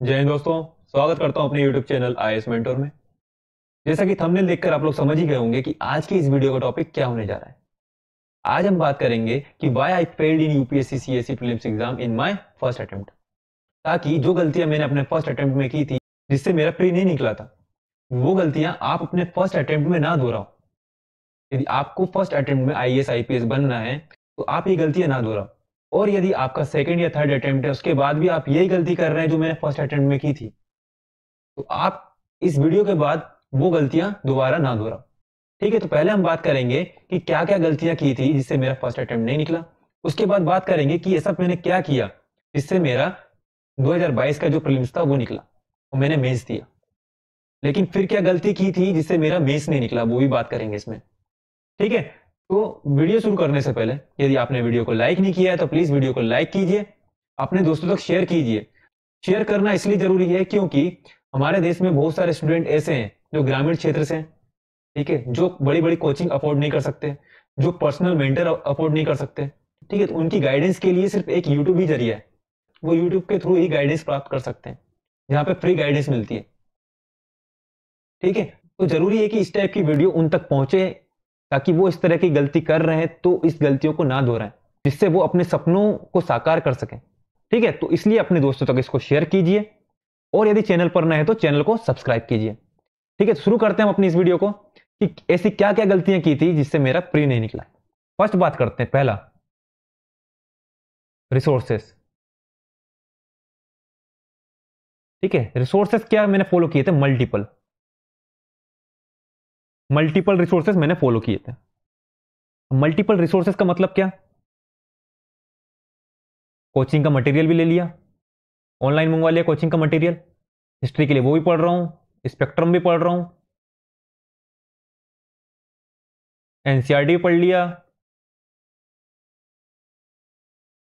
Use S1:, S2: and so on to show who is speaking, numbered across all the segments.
S1: जय हिंद दोस्तों। स्वागत करता हूं अपने YouTube चैनल आईएएस मेंटोर में। जैसा कि थंबनेल देखकर आप लोग समझ ही गए होंगे कि आज की इस वीडियो का टॉपिक क्या होने जा रहा है। आज हम बात करेंगे कि why I failed in UPSC CSC prelims exam in my first attempt. ताकि जो गलतियां मैंने अपने फर्स्ट अटेम्प्ट में की थी, जिससे मेरा प्री नहीं निकला था, वो गलतियां आप अपने फर्स्ट अटेम्प्ट में ना दोहराओ। यदि आपको फर्स्ट अटेम्प्ट में आईएएस आईपीएस बनना है तो आप ये गलतियां ना दोहराओ। और यदि आपका सेकंड या थर्ड अटेम्प्ट है, उसके बाद भी आप यही गलती कर रहे हैं जो मैंने फर्स्ट अटेम्प्ट में की थी, तो आप इस वीडियो के बाद वो गलतियां दोबारा ना दोहराओ। ठीक है, तो पहले हम बात करेंगे कि क्या क्या गलतियां की थी जिससे मेरा फर्स्ट अटेम्प्ट नहीं निकला। उसके बाद बात करेंगे कि ये सब मैंने क्या किया जिससे मेरा 2022 का जो प्रीलिम्स था वो निकला और मैंने मेंस दिया। लेकिन फिर क्या गलती की थी जिससे मेरा मेंस नहीं निकला, वो भी बात करेंगे इसमें। ठीक है, तो वीडियो शुरू करने से पहले यदि आपने वीडियो को लाइक नहीं किया है तो प्लीज वीडियो को लाइक कीजिए, अपने दोस्तों तक शेयर कीजिए। शेयर करना इसलिए जरूरी है क्योंकि हमारे देश में बहुत सारे स्टूडेंट ऐसे हैं जो ग्रामीण क्षेत्र से हैं, ठीक है, जो बड़ी बड़ी कोचिंग अफोर्ड नहीं कर सकते, जो पर्सनल मेंटर अफोर्ड नहीं कर सकते। ठीक है, तो उनकी गाइडेंस के लिए सिर्फ एक यूट्यूब ही जरिया है। वो यूट्यूब के थ्रू ही गाइडेंस प्राप्त कर सकते हैं, जहाँ पे फ्री गाइडेंस मिलती है। ठीक है, तो जरूरी है कि इस टाइप की वीडियो उन तक पहुंचे ताकि वो इस तरह की गलती कर रहे हैं तो इस गलतियों को ना दोहराएं, जिससे वो अपने सपनों को साकार कर सकें। ठीक है, तो इसलिए अपने दोस्तों तक इसको शेयर कीजिए और यदि चैनल पर नए हैं तो चैनल को सब्सक्राइब कीजिए। ठीक है, तो शुरू करते हैं हम अपनी इस वीडियो को कि ऐसी क्या क्या गलतियां की थी जिससे मेरा प्री नहीं निकला। फर्स्ट बात करते हैं, पहला, रिसोर्सेस। ठीक है, रिसोर्सेस क्या मैंने फॉलो किए थे? मल्टीपल मल्टीपल रिसोर्सेस मैंने फॉलो किए थे। मल्टीपल रिसोर्सेस का मतलब क्या? कोचिंग का मटेरियल भी ले लिया, ऑनलाइन मंगवा लिया कोचिंग का मटेरियल, हिस्ट्री के लिए वो भी पढ़ रहा हूं, स्पेक्ट्रम भी पढ़ रहा हूं, एनसीईआरटी भी पढ़ लिया।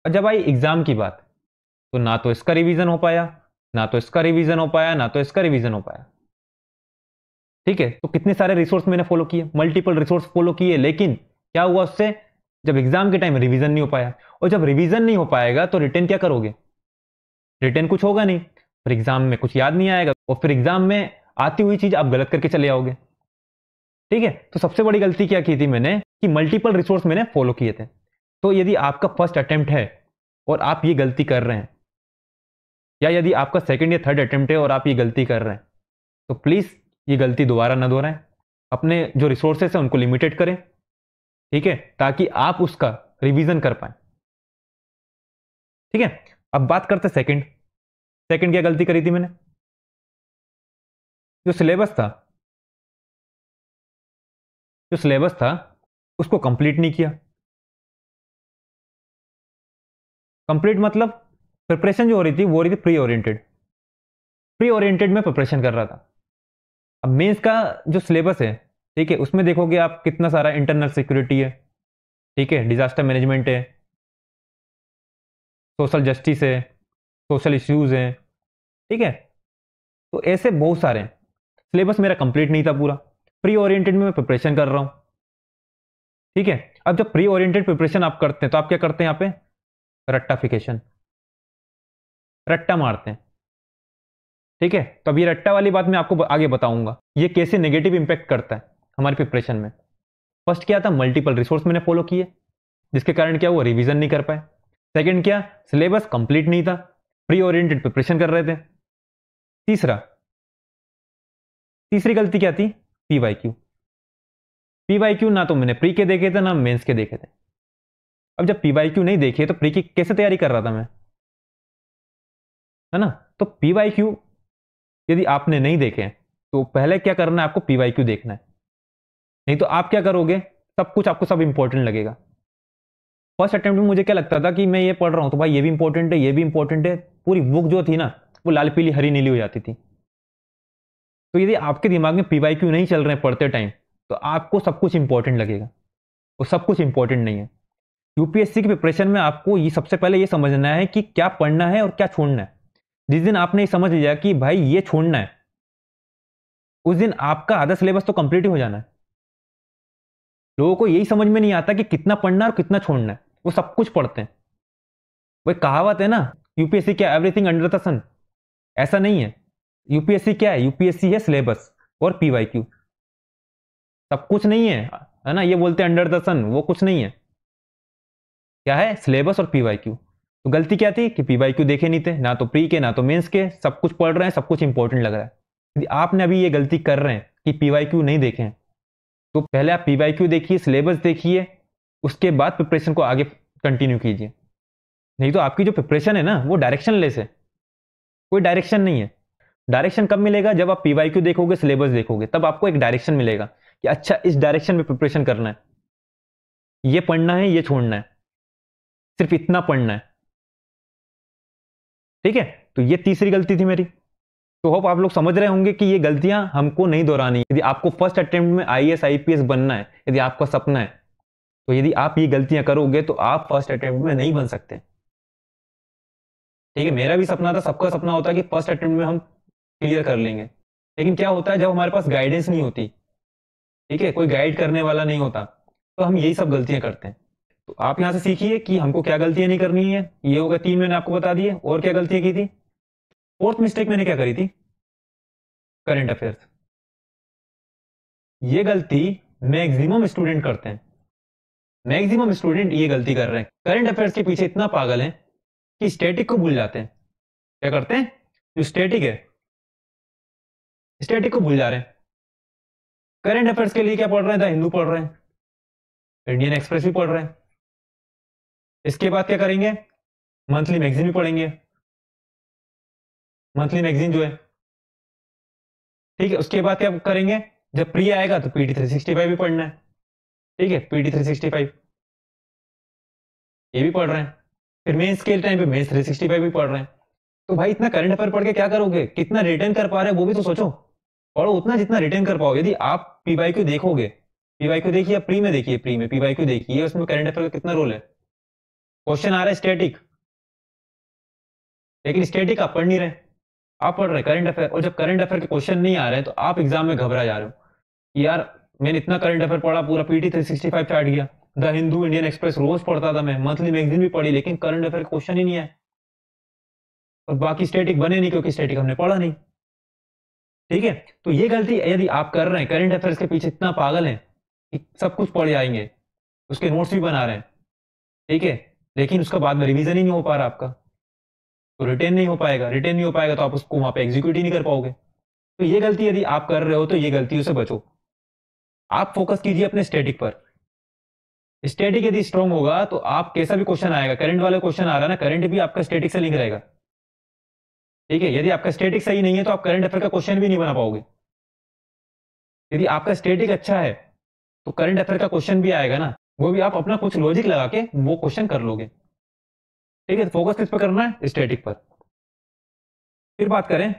S1: और जब आई एग्जाम की बात, तो ना तो इसका रिवीजन हो पाया, ना तो इसका रिवीजन हो पाया, ना तो इसका रिवीजन हो पाया। ठीक है, तो कितने सारे रिसोर्स मैंने फॉलो किए, मल्टीपल रिसोर्स फॉलो किए, लेकिन क्या हुआ उससे? जब एग्जाम के टाइम रिवीजन नहीं हो पाया, और जब रिवीजन नहीं हो पाएगा तो रिटर्न क्या करोगे? रिटर्न कुछ होगा नहीं, फिर एग्जाम में कुछ याद नहीं आएगा और फिर एग्जाम में आती हुई चीज आप गलत करके चले आओगे। ठीक है, तो सबसे बड़ी गलती क्या की थी मैंने कि मल्टीपल रिसोर्स मैंने फॉलो किए थे। तो यदि आपका फर्स्ट अटेम्प्ट है और आप ये गलती कर रहे हैं, या यदि आपका सेकंड या थर्ड अटेम्प्ट है और आप ये गलती कर रहे हैं, तो प्लीज ये गलती दोबारा ना दोहराएं। अपने जो रिसोर्सेस हैं उनको लिमिटेड करें, ठीक है, ताकि आप उसका रिवीजन कर पाए। ठीक है, अब बात करते हैं सेकंड। सेकंड क्या गलती करी थी मैंने? जो सिलेबस था जो सिलेबस था उसको कंप्लीट नहीं किया। कंप्लीट मतलब प्रिपरेशन जो हो रही थी वो हो रही थी प्री ओरिएंटेड। प्री ओरिएंटेड में प्रिपरेशन कर रहा था। अब मेंस का जो सिलेबस है, ठीक है, उसमें देखोगे आप कितना सारा इंटरनल सिक्योरिटी है, ठीक है, डिजास्टर मैनेजमेंट है, सोशल जस्टिस है, सोशल इश्यूज हैं। ठीक है, तो ऐसे बहुत सारे हैं। सिलेबस मेरा कंप्लीट नहीं था पूरा। प्री ओरिएंटेड में मैं प्रिपरेशन कर रहा हूं। ठीक है, अब जब प्री ओरिएंटेड प्रिपरेशन आप करते हैं तो आप क्या करते हैं? यहाँ पे रट्टाफिकेशन, रट्टा मारते हैं। ठीक है, तो अब ये रट्टा वाली बात मैं आपको आगे बताऊंगा ये कैसे नेगेटिव इंपैक्ट करता है हमारी प्रिपरेशन में। फर्स्ट क्या था? मल्टीपल रिसोर्स मैंने फॉलो किए, जिसके कारण क्या हुआ? रिवीजन नहीं कर पाए। सेकंड क्या? सिलेबस कंप्लीट नहीं था, प्री ओरिएंटेड प्रिपरेशन कर रहे थे। तीसरा, तीसरी गलती क्या थी? पीवाईक्यू। पीवाईक्यू ना तो मैंने प्री के देखे थे ना मेंस के देखे थे। अब जब पीवाईक्यू नहीं देखे तो प्री की कैसे तैयारी कर रहा था मैं? है ना? तो पीवाईक्यू यदि आपने नहीं देखे तो पहले क्या करना है? आपको पीवाईक्यू देखना है। नहीं तो आप क्या करोगे? सब कुछ आपको सब इंपॉर्टेंट लगेगा। फर्स्ट अटेम्प्ट में मुझे क्या लगता था कि मैं ये पढ़ रहा हूं तो भाई ये भी इंपॉर्टेंट है, ये भी इंपॉर्टेंट है। पूरी बुक जो थी ना वो लाल पीली हरी नीली हो जाती थी। तो यदि आपके दिमाग में पीवाईक्यू नहीं चल रहे हैं पढ़ते टाइम, तो आपको सब कुछ इंपॉर्टेंट लगेगा, और सब कुछ इंपॉर्टेंट नहीं है। यूपीएससी की प्रिपरेशन में आपको ये सबसे पहले ये समझना है कि क्या पढ़ना है और क्या छोड़ना है। जिस दिन आपने ये समझ लिया कि भाई ये छोड़ना है, उस दिन आपका आधा सिलेबस तो कंप्लीट ही हो जाना है। लोगों को यही समझ में नहीं आता कि कितना पढ़ना है और कितना छोड़ना है, वो सब कुछ पढ़ते हैं। वही कहावत है ना, यूपीएससी क्या, एवरीथिंग अंडर द सन। ऐसा नहीं है। यूपीएससी क्या है? यूपीएससी है सिलेबस और पीवाईक्यू, सब कुछ नहीं है ना। ये बोलते हैं अंडर द सन, वो कुछ नहीं है। क्या है? सिलेबस और पीवाईक्यू। तो गलती क्या थी कि पीवाईक्यू देखे नहीं थे, ना तो प्री के ना तो मेंस के, सब कुछ पढ़ रहे हैं, सब कुछ इंपॉर्टेंट लग रहा है। यदि आपने अभी ये गलती कर रहे हैं कि पीवाईक्यू नहीं देखें, तो पहले आप पीवाईक्यू देखिए, सिलेबस देखिए, उसके बाद प्रिपरेशन को आगे कंटिन्यू कीजिए। नहीं तो आपकी जो प्रिपरेशन है ना वो डायरेक्शनलेस है, कोई डायरेक्शन नहीं है। डायरेक्शन कब मिलेगा? जब आप पीवाईक्यू देखोगे, सिलेबस देखोगे, तब आपको एक डायरेक्शन मिलेगा कि अच्छा इस डायरेक्शन में प्रिपरेशन करना है, ये पढ़ना है, ये छोड़ना है, सिर्फ इतना पढ़ना है। ठीक है, तो ये तीसरी गलती थी मेरी। तो होप आप लोग समझ रहे होंगे कि ये गलतियां हमको नहीं दोहरानी। यदि आपको फर्स्ट अटेम्प्ट में आईएएस आईपीएस बनना है, यदि आपका सपना है, तो यदि आप ये गलतियां करोगे तो आप फर्स्ट अटेम्प्ट में नहीं बन सकते। ठीक है, मेरा भी सपना था, सबका सपना होता है कि फर्स्ट अटेम्प्ट में हम क्लियर कर लेंगे। लेकिन क्या होता है जब हमारे पास गाइडेंस नहीं होती, ठीक है, कोई गाइड करने वाला नहीं होता, तो हम यही सब गलतियां करते हैं। तो आप यहां से सीखिए कि हमको क्या गलतियां नहीं करनी है। ये हो गया 3, मैंने आपको बता दिए। और क्या गलतियां की थी? फोर्थ मिस्टेक मैंने क्या करी थी? Current affairs. ये गलती मैक्सिमम स्टूडेंट करते हैं। मैक्सिमम स्टूडेंट ये गलती कर रहे हैं, करंट अफेयर्स के पीछे इतना पागल है कि स्टैटिक को भूल जाते हैं। क्या करते हैं? जो स्टैटिक है, स्टैटिक को भूल जा रहे हैं। करंट अफेयर्स के लिए क्या पढ़ रहे हैं? द हिंदू पढ़ रहे हैं, इंडियन एक्सप्रेस भी पढ़ रहे हैं। इसके बाद क्या करेंगे? मंथली मैगजीन भी पढ़ेंगे, मंथली मैगजीन जो है। ठीक है, उसके बाद क्या करेंगे? जब प्री आएगा तो पीटी 365 भी पढ़ना है। ठीक है, पीटी 365 ये भी पढ़ रहे हैं। फिर मेंस के टाइम पे मेंस 365 भी पढ़ रहे हैं। तो भाई इतना करंट अफेयर पढ़ के क्या करोगे? कितना रिटेन कर पा रहे हैं वो भी तो सोचो। पढ़ो उतना जितना रिटेन कर पाओ। यदि आप पीवाईक्यू देखोगे, पीवाईक्यू देखिए, प्री में देखिए, प्री में पीवाईक्यू देखिए, उसमें करंट अफेयर का कितना रोल है। क्वेश्चन आ रहा है स्टैटिक, लेकिन स्टैटिक आप पढ़ नहीं रहे, आप पढ़ रहे करंट अफेयर। और जब करंट अफेयर के क्वेश्चन नहीं आ रहे हैं तो आप एग्जाम में घबरा जा रहे हो। यार मैंने इतना करंट अफेयर पढ़ा, पूरा पीटी 365 चाट गया, द हिंदू, इंडियन एक्सप्रेस रोज पढ़ता था मैं, मंथली मैगजीन भी पढ़ी, लेकिन करंट अफेयर क्वेश्चन ही नहीं आया। और बाकी स्टैटिक बने नहीं क्योंकि स्टैटिक हमने पढ़ा नहीं। ठीक है, तो ये गलती यदि आप कर रहे हैं, करंट अफेयर्स के पीछे इतना पागल है कि सब कुछ पढ़ जाएंगे, उसके नोट्स भी बना रहे हैं, ठीक है, लेकिन उसका बाद में रिवीजन ही नहीं हो पा रहा आपका, तो रिटेन नहीं हो पाएगा। रिटेन नहीं हो पाएगा तो आप उसको वहां पे एग्जीक्यूट ही नहीं कर पाओगे। तो ये गलती यदि आप कर रहे हो तो ये गलतियों से बचो। आप फोकस कीजिए अपने स्टैटिक पर। स्टैटिक यदि स्ट्रांग होगा तो आप कैसा भी क्वेश्चन आएगा, करंट वाला क्वेश्चन आ रहा है ना, करंट भी आपका स्टैटिक से लिंक रहेगा। ठीक है, यदि आपका स्टैटिक सही नहीं है तो आप करंट अफेयर का क्वेश्चन भी नहीं बना पाओगे। यदि आपका स्टैटिक अच्छा है तो करंट अफेयर का क्वेश्चन भी आएगा ना, वो भी आप अपना कुछ लॉजिक लगा के वो क्वेश्चन कर लोगे। ठीक है, फोकस किस पर करना है? स्टैटिक पर। फिर बात करें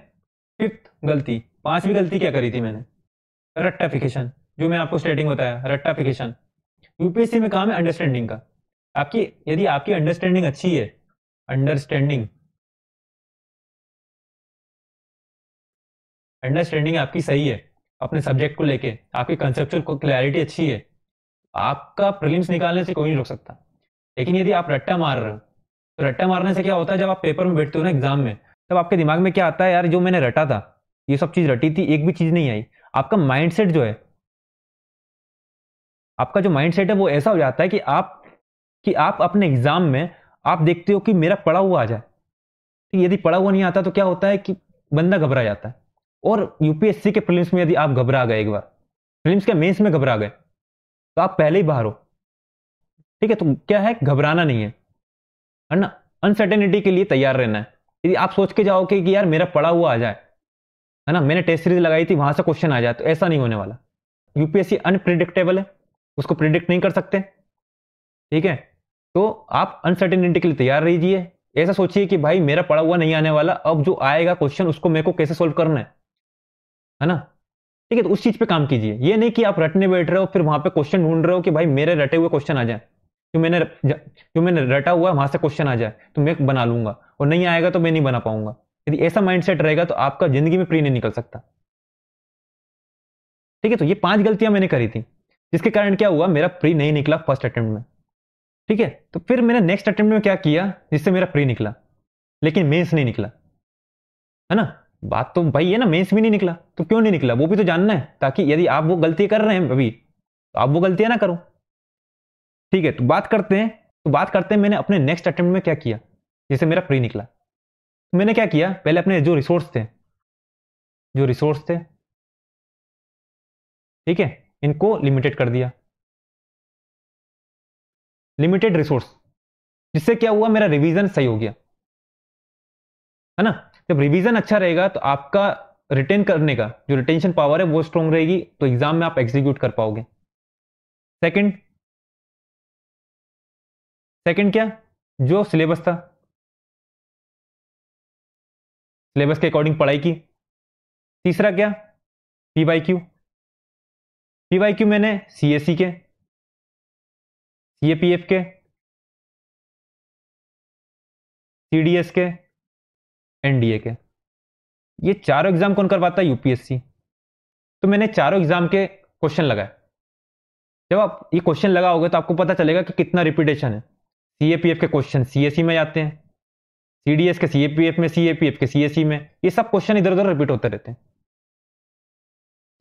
S1: फिफ्थ गलती, पांचवी गलती क्या करी थी मैंने? रट्टाफिकेशन। जो मैं आपको स्टार्टिंग बताया, रट्टाफिकेशन। यूपीएससी में काम है अंडरस्टैंडिंग का। आपकी यदि आपकी अंडरस्टैंडिंग अच्छी है, अंडरस्टैंडिंग अंडरस्टैंडिंग आपकी सही है अपने सब्जेक्ट को लेके, आपकी कंसेप्चुअल को क्लैरिटी अच्छी है, आपका प्रीलिम्स निकालने से कोई नहीं रोक सकता। लेकिन यदि आप रट्टा मार रहे हो, तो रट्टा मारने से क्या होता है, जब आप पेपर में बैठते हो ना एग्जाम में, तब आपके दिमाग में क्या आता है, यार जो मैंने रटा था, ये सब चीज रटी थी, एक भी चीज नहीं आई। आपका माइंडसेट जो है, आपका जो माइंडसेट है वो ऐसा हो जाता है कि आप अपने एग्जाम में आप देखते हो कि मेरा पढ़ा हुआ आ जाए। तो यदि पढ़ा हुआ नहीं आता तो क्या होता है कि बंदा घबरा जाता है। और यूपीएससी के प्रीलिम्स में यदि आप घबरा गए, एक बार प्रीलिम्स के मेंस में घबरा गए, तो आप पहले ही बाहर हो। ठीक है, तो क्या है, घबराना नहीं है ना, अनसर्टेनिटी के लिए तैयार रहना है। यदि आप सोच के जाओगे कि यार मेरा पढ़ा हुआ आ जाए, है ना, मैंने टेस्ट सीरीज लगाई थी वहां से क्वेश्चन आ जाए, तो ऐसा नहीं होने वाला। यूपीएससी अनप्रिडिक्टेबल है, उसको प्रिडिक्ट नहीं कर सकते। ठीक है, तो आप अनसर्टेनिटी के लिए तैयार रहिए। ऐसा सोचिए कि भाई मेरा पढ़ा हुआ नहीं आने वाला, अब जो आएगा क्वेश्चन उसको मेरे को कैसे सोल्व करना है ना। ठीक है, तो उस चीज पे काम कीजिए। ये नहीं कि आप रटने बैठ रहे हो फिर वहां पे क्वेश्चन ढूंढ रहे हो कि भाई मेरे रटे हुए क्वेश्चन आ जाए, जो मैंने रटा हुआ है वहां से क्वेश्चन आ जाए तो मैं बना लूंगा, और नहीं आएगा तो मैं नहीं बना पाऊंगा। यदि ऐसा माइंडसेट रहेगा तो आपका जिंदगी में प्री नहीं निकल सकता। ठीक है, तो ये 5 गलतियां मैंने करी थी, जिसके कारण क्या हुआ, मेरा प्री नहीं निकला फर्स्ट अटेम्प्ट में। ठीक है, तो फिर मैंने नेक्स्ट अटेम्प्ट में क्या किया जिससे मेरा प्री निकला, लेकिन मेंस नहीं निकला। है ना। बात तो भाई है ना, मेंस भी नहीं निकला तो क्यों नहीं निकला वो भी तो जानना है, ताकि यदि आप वो गलती कर रहे हैं अभी तो आप वो गलतियां ना करो। ठीक है, तो बात करते हैं मैंने अपने नेक्स्ट अटेम्प्ट में क्या किया। जैसे मेरा प्री निकला तो मैंने क्या किया, पहले अपने जो रिसोर्स थे, ठीक है, इनको लिमिटेड कर दिया, लिमिटेड रिसोर्स। जिससे क्या हुआ, मेरा रिवीजन सही हो गया, है ना। जब रिवीजन अच्छा रहेगा तो आपका रिटेन करने का जो रिटेंशन पावर है वो स्ट्रांग रहेगी, तो एग्जाम में आप एग्जीक्यूट कर पाओगे। सेकंड सेकंड क्या, जो सिलेबस था, सिलेबस के अकॉर्डिंग पढ़ाई की। तीसरा क्या, पीवाईक्यू। पीवाईक्यू मैंने सीएससी के, सीएपीएफ के, सीडीएस के, एनडीए के, ये चारों एग्जाम कौन करवाता है, यूपीएससी। तो मैंने चारों एग्जाम के क्वेश्चन लगाए। जब आप ये क्वेश्चन लगाओगे तो आपको पता चलेगा कि कितना रिपीटेशन है। सीएपीएफ के क्वेश्चन सीएससी में जाते हैं, सीडीएस के सीएपीएफ में, सीएपीएफ के सीएससी में, ये सब क्वेश्चन इधर उधर रिपीट होते रहते हैं,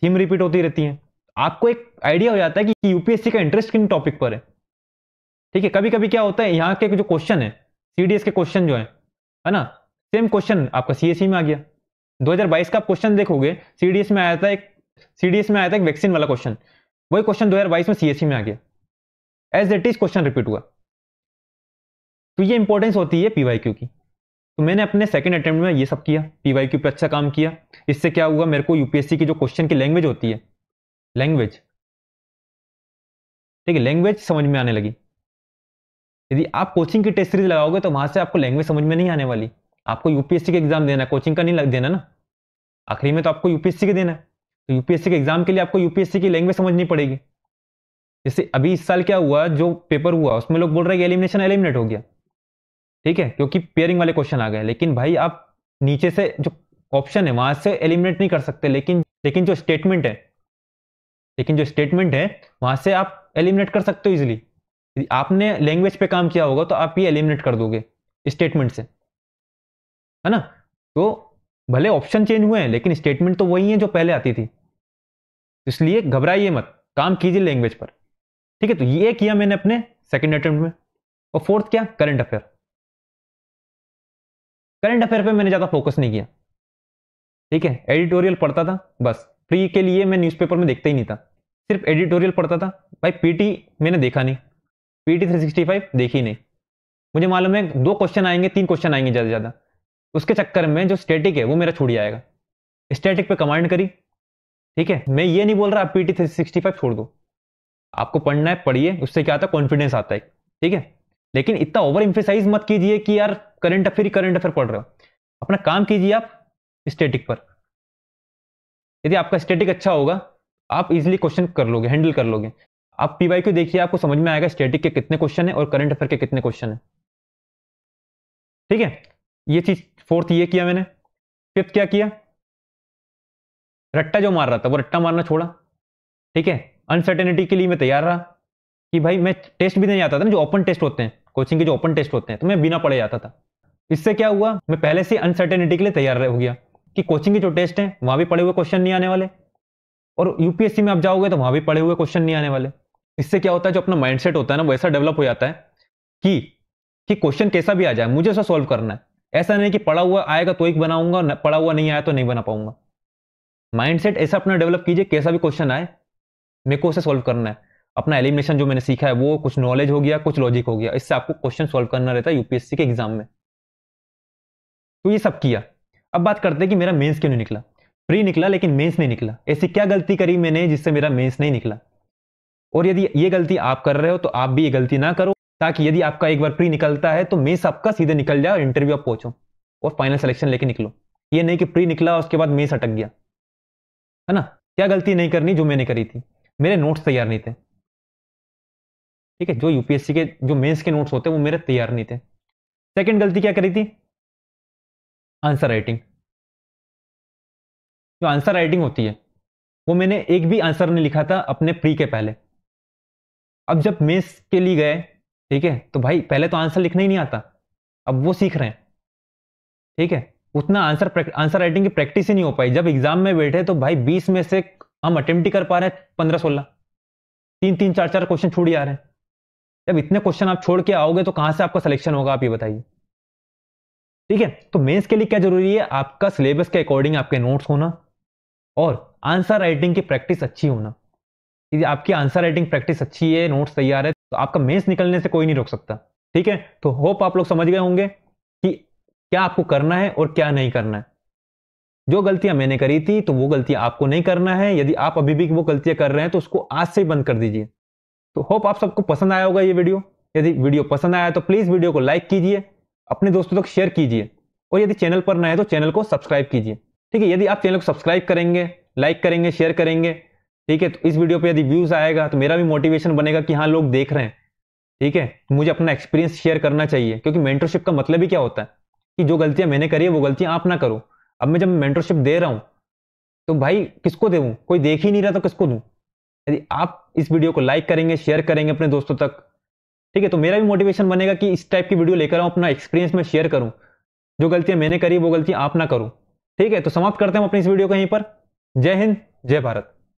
S1: थीम रिपीट होती रहती है। आपको एक आइडिया हो जाता है कि यूपीएससी का इंटरेस्ट किन टॉपिक पर है। ठीक है, कभी कभी क्या होता है, यहाँ के जो क्वेश्चन है, सीडीएस के क्वेश्चन जो है ना, सेम क्वेश्चन आपका सीएससी में आ गया। 2022 का आप क्वेश्चन देखोगे, सीडीएस में आया था एक वैक्सीन वाला क्वेश्चन, वही क्वेश्चन 2022 में सीएससी में आ गया, as it is question repeat हुआ। तो ये इंपॉर्टेंस होती है पीवाईक्यू की। तो मैंने अपने सेकंड अटेम्प्ट में ये सब किया, पीवाईक्यू पे अच्छा काम किया। इससे क्या हुआ, मेरे को यूपीएससी की जो क्वेश्चन की लैंग्वेज होती है, लैंग्वेज, ठीक है, लैंग्वेज समझ में आने लगी। यदि आप कोचिंग की टेस्ट सीरीज लगाओगे तो वहां से आपको लैंग्वेज समझ में नहीं आने वाली। आपको यूपीएससी का एग्जाम देना है, कोचिंग का नहीं देना ना। आखिरी में तो आपको यूपीएससी का देना है, तो यूपीएससी के एग्जाम के लिए आपको यूपीएससी की लैंग्वेज समझनी पड़ेगी। जैसे अभी इस साल क्या हुआ, जो पेपर हुआ उसमें लोग बोल रहे हैं कि एलिमिनेट हो गया, ठीक है, क्योंकि पेयरिंग वाले क्वेश्चन आ गए। लेकिन भाई आप नीचे से जो ऑप्शन है वहां से एलिमिनेट नहीं कर सकते, लेकिन जो स्टेटमेंट है वहां से आप एलिमिनेट कर सकते हो इजीली। यदि आपने लैंग्वेज पे काम किया होगा तो आप ये एलिमिनेट कर दोगे स्टेटमेंट से, है ना। तो भले ऑप्शन चेंज हुए हैं लेकिन स्टेटमेंट तो वही है जो पहले आती थी, इसलिए घबराइए मत, काम कीजिए लैंग्वेज पर। ठीक है, तो ये किया मैंने अपने सेकंड अटेम्प्ट में। और फोर्थ क्या, करंट अफेयर। करंट अफेयर पे मैंने ज्यादा फोकस नहीं किया, ठीक है, एडिटोरियल पढ़ता था बस। प्री के लिए मैं न्यूज़पेपर में देखता ही नहीं था, सिर्फ एडिटोरियल पढ़ता था। भाई पीटी मैंने देखा नहीं, पीटी 365 देखी नहीं। मुझे मालूम है 2 क्वेश्चन आएंगे, 3 क्वेश्चन आएंगे ज्यादा से ज्यादा, उसके चक्कर में जो स्टैटिक है वो मेरा छूट जाएगा। स्टैटिक पे कमांड करी, ठीक है। मैं ये नहीं बोल रहा आप पीटी 365 छोड़ दो, आपको पढ़ना है पढ़िए, उससे क्या आता है, कॉन्फिडेंस आता है, ठीक है। लेकिन इतना ओवर इंफेसाइज मत कीजिए कि यार करंट अफेयर पढ़ रहे हो। अपना काम कीजिए आप स्टैटिक पर। यदि आपका स्टैटिक अच्छा होगा आप इजीली क्वेश्चन कर लोगे, हैंडल कर लोगे। आप पीवाईक्यू देखिए, आपको समझ में आएगा स्टैटिक के कितने क्वेश्चन है और करंट अफेयर के कितने क्वेश्चन है, ठीक है। ये चीज फोर्थ ये किया मैंने। फिफ्थ क्या किया, रट्टा जो मार रहा था वो रट्टा मारना छोड़ा, ठीक है। अनसर्टेनिटी के लिए मैं तैयार रहा कि भाई मैं टेस्ट भी नहीं आता था ना, जो ओपन टेस्ट होते हैं कोचिंग के, जो ओपन टेस्ट होते हैं, तो मैं बिना पढ़े जाता था। इससे क्या हुआ, मैं पहले से अनसर्टेनिटी के लिए तैयार हो गया कि कोचिंग के जो टेस्ट हैं वहां भी पढ़े हुए क्वेश्चन नहीं आने वाले, और यूपीएससी में आप जाओगे तो वहां भी पढ़े हुए क्वेश्चन नहीं आने वाले। इससे क्या होता है, जो अपना माइंडसेट होता है ना वैसा डेवलप हो जाता है कि क्वेश्चन कैसा भी आ जाए मुझे उसे सॉल्व करना है। ऐसा नहीं कि पढ़ा हुआ आएगा तो एक बनाऊंगा, पढ़ा हुआ नहीं आया तो नहीं बना पाऊंगा। माइंडसेट ऐसा अपना डेवलप कीजिए, कैसा भी क्वेश्चन आए मेरे को उसे सॉल्व करना है। अपना एलिमिनेशन जो मैंने सीखा है वो कुछ नॉलेज हो गया, कुछ लॉजिक हो गया, इससे आपको क्वेश्चन सॉल्व करना रहता है यूपीएससी के एग्जाम में। तो ये सब किया। अब बात करते हैं कि मेरा मेंस क्यों नहीं निकला। प्री निकला लेकिन मेंस नहीं निकला, ऐसी क्या गलती करी मैंने जिससे मेरा मेंस नहीं निकला। और यदि ये गलती आप कर रहे हो तो आप भी ये गलती ना करो, ताकि यदि आपका एक बार प्री निकलता है तो मेंस आपका सीधे निकल जाए और इंटरव्यू आप पहुंचो और फाइनल सिलेक्शन लेके निकलो। ये नहीं कि प्री निकला उसके बाद मेंस अटक गया, है ना। क्या गलती नहीं करनी जो मैंने करी थी, मेरे नोट्स तैयार नहीं थे, ठीक है। जो यूपीएससी के जो मेंस के नोट्स होते हैं वो मेरे तैयार नहीं थे। सेकंड गलती क्या करी थी, आंसर राइटिंग। जो आंसर राइटिंग होती है वो मैंने एक भी आंसर नहीं लिखा था अपने प्री के पहले। अब जब मेंस के लिए गए, ठीक है, तो भाई पहले तो आंसर लिखना ही नहीं आता, अब वो सीख रहे हैं, ठीक है। उतना आंसर राइटिंग की प्रैक्टिस ही नहीं हो पाई। जब एग्जाम में बैठे तो भाई 20 में से हम अटेम्प्ट ही कर पा रहे हैं 15-16, 3-3, 4-4 क्वेश्चन छूट जा रहे हैं। जब इतने क्वेश्चन आप छोड़ के आओगे तो कहां से आपका सिलेक्शन होगा, आप ये बताइए। ठीक है, तो मेंस के लिए क्या जरूरी है, आपका सिलेबस के अकॉर्डिंग आपके नोट्स होना और आंसर राइटिंग की प्रैक्टिस अच्छी होना। यदि आपकी आंसर राइटिंग प्रैक्टिस अच्छी है, नोट्स तैयार है, तो आपका मेंस निकलने से कोई नहीं रोक सकता। ठीक है, तो होप आप लोग समझ गए होंगे कि क्या आपको करना है और क्या नहीं करना है। जो गलतियां मैंने करी थी तो वो गलतियां आपको नहीं करना है। यदि आप अभी भी वो गलतियां कर रहे हैं तो उसको आज से ही बंद कर दीजिए। तो होप आप सबको पसंद आया होगा ये वीडियो। यदि वीडियो पसंद आया तो प्लीज वीडियो को लाइक कीजिए, अपने दोस्तों तक शेयर कीजिए और यदि चैनल पर नए तो चैनल को सब्सक्राइब कीजिए। ठीक है, यदि आप चैनल को सब्सक्राइब करेंगे, लाइक करेंगे, शेयर करेंगे, ठीक है, तो इस वीडियो पे यदि व्यूज आएगा तो मेरा भी मोटिवेशन बनेगा कि हाँ लोग देख रहे हैं। ठीक है, मुझे अपना एक्सपीरियंस शेयर करना चाहिए, क्योंकि मेंटरशिप का मतलब ही क्या होता है कि जो गलतियां मैंने करी है वो गलतियां आप ना करो। अब मैं जब मेंटरशिप दे रहा हूं तो भाई किसको दूं, कोई देख ही नहीं रहा तो किसको दूं। यदि आप इस वीडियो को लाइक करेंगे, शेयर करेंगे अपने दोस्तों तक, ठीक है, तो मेरा भी मोटिवेशन बनेगा कि इस टाइप की वीडियो लेकर आऊं, अपना एक्सपीरियंस में शेयर करूं। जो गलतियां मैंने करी वो गलतियां आप ना करो। ठीक है, तो समाप्त करते हैं अपनी इस वीडियो को यहीं पर। जय हिंद, जय भारत।